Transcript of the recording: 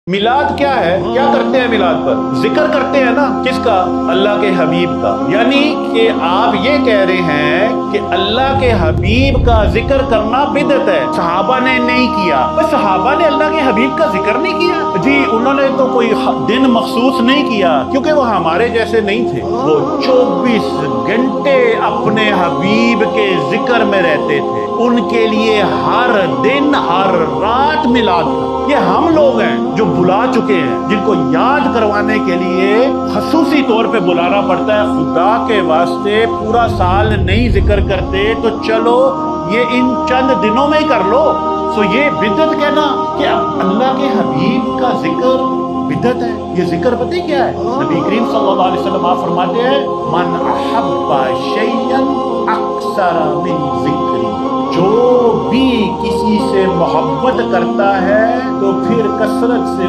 میلاد کیا ہے؟ کیا کرتے ہیں میلاد پر؟ ذکر کرتے ہیں نا، کس کا؟ اللہ کے حبیب کا۔ یعنی کہ آپ یہ کہہ رہے ہیں کہ اللہ کے حبیب کا ذکر کرنا بدعت ہے، صحابہ نے نہیں کیا۔ بس صحابہ نے اللہ کے حبیب کا ذکر نہیں کیا جی، انہوں نے تو کوئی دن مخصوص نہیں کیا کیونکہ وہ ہمارے جیسے نہیں تھے، وہ 24 گھنٹے اپنے حبیب کے ذکر میں رہتے تھے، ان کے لیے ہر دن ہر رات میلاد تھا۔ یہ ہم لوگ ہیں جو بھلا چکے ہیں، جن کو یاد کروانے کے لیے خصوصی طور پہ بلانا پڑتا ہے۔ خدا کے واسطے پورا سال نہیں ذکر کرتے تو چلو یہ ان چند دنوں میں ہی کر لو۔ سو یہ بدعت کہنا کہ اللہ کے حبیب کا ذکر بدعت ہے، یہ ذکر پتہ کیا ہے؟ نبی کریم صلی اللہ علیہ وسلم آپ فرماتے ہیں من احب شیئا اکثر من ذکری، جو بھی کسی سے محبت کرتا ہے تو پھر کثرت سے